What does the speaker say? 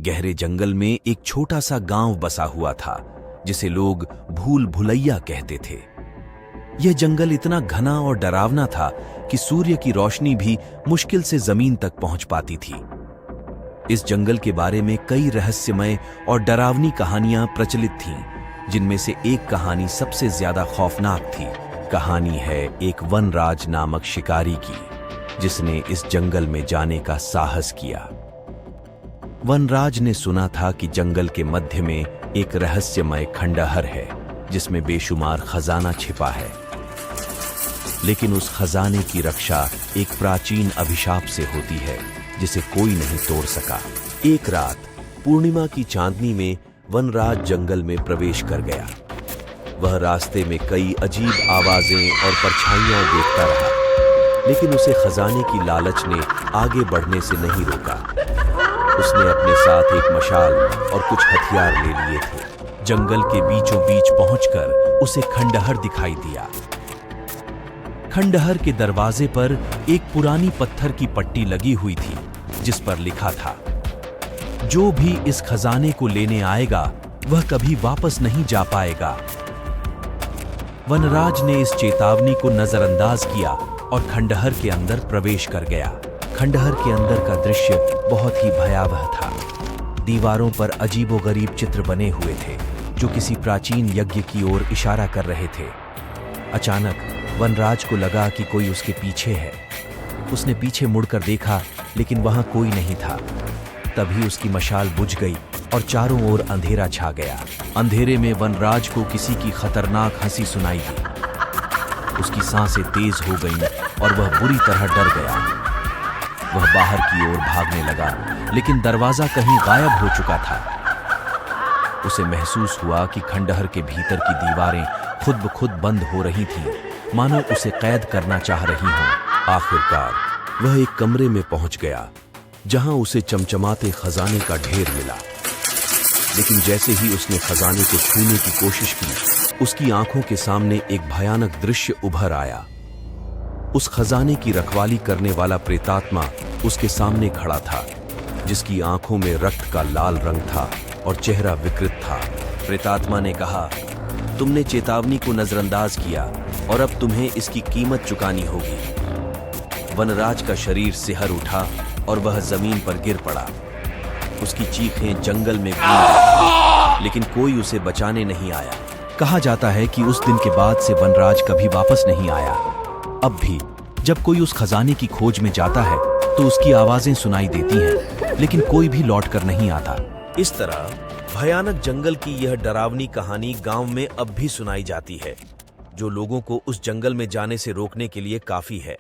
गहरे जंगल में एक छोटा सा गांव बसा हुआ था जिसे लोग भूल भुलैया कहते थे। यह जंगल इतना घना और डरावना था कि सूर्य की रोशनी भी मुश्किल से जमीन तक पहुंच पाती थी। इस जंगल के बारे में कई रहस्यमय और डरावनी कहानियां प्रचलित थीं, जिनमें से एक कहानी सबसे ज्यादा खौफनाक थी। कहानी है एक वनराज नामक शिकारी की, जिसने इस जंगल में जाने का साहस किया। वनराज ने सुना था कि जंगल के मध्य में एक रहस्यमय खंडहर है जिसमें बेशुमार खजाना छिपा है, लेकिन उस खजाने की रक्षा एक प्राचीन अभिशाप से होती है जिसे कोई नहीं तोड़ सका। एक रात पूर्णिमा की चांदनी में वनराज जंगल में प्रवेश कर गया। वह रास्ते में कई अजीब आवाजें और परछाइयां देखता रहा, लेकिन उसे खजाने की लालच ने आगे बढ़ने से नहीं रोका। उसने अपने साथ एक मशाल और कुछ हथियार ले लिए थे। जंगल के बीचों बीच पहुंचकर उसे खंडहर दिखाई दिया। खंडहर के दरवाजे पर एक पुरानी पत्थर की पट्टी लगी हुई थी जिस पर लिखा था, जो भी इस खजाने को लेने आएगा वह कभी वापस नहीं जा पाएगा। वनराज ने इस चेतावनी को नजरअंदाज किया और खंडहर के अंदर प्रवेश कर गया। खंडहर के अंदर का दृश्य बहुत ही भयावह था। दीवारों पर अजीबोगरीब चित्र बने हुए थे जो किसी प्राचीन यज्ञ की ओर इशारा कर रहे थे। अचानक वनराज को लगा कि कोई उसके पीछे है। उसने पीछे मुड़कर देखा, लेकिन वहां कोई नहीं था। तभी उसकी मशाल बुझ गई और चारों ओर अंधेरा छा गया। अंधेरे में वनराज को किसी की खतरनाक हंसी सुनाई दी। उसकी सांसें तेज हो गईं और वह बुरी तरह डर गया। वह बाहर की ओर भागने लगा, लेकिन दरवाजा कहीं गायब हो चुका था। उसे महसूस हुआ कि खंडहर के भीतर की दीवारें खुद ब खुद बंद हो रही थीं, मानो उसे कैद करना चाह रही हों। आखिरकार वह एक कमरे में पहुंच गया जहां उसे चमचमाते खजाने का ढेर मिला। लेकिन जैसे ही उसने खजाने को छूने की कोशिश की, उसकी आंखों के सामने एक भयानक दृश्य उभर आया। उस खजाने की रखवाली करने वाला प्रेतात्मा उसके सामने खड़ा था, जिसकी आंखों में रक्त का लाल रंग था और चेहरा विकृत था। प्रेतात्मा ने कहा, तुमने चेतावनी को नजरअंदाज किया और अब तुम्हें इसकी कीमत चुकानी होगी। वनराज का शरीर सिहर उठा और वह जमीन पर गिर पड़ा। उसकी चीखें जंगल में गूंजी, लेकिन कोई उसे बचाने नहीं आया। कहा जाता है कि उस दिन के बाद से वनराज कभी वापस नहीं आया। अब भी जब कोई उस खजाने की खोज में जाता है तो उसकी आवाजें सुनाई देती हैं, लेकिन कोई भी लौट कर नहीं आता। इस तरह भयानक जंगल की यह डरावनी कहानी गांव में अब भी सुनाई जाती है, जो लोगों को उस जंगल में जाने से रोकने के लिए काफी है।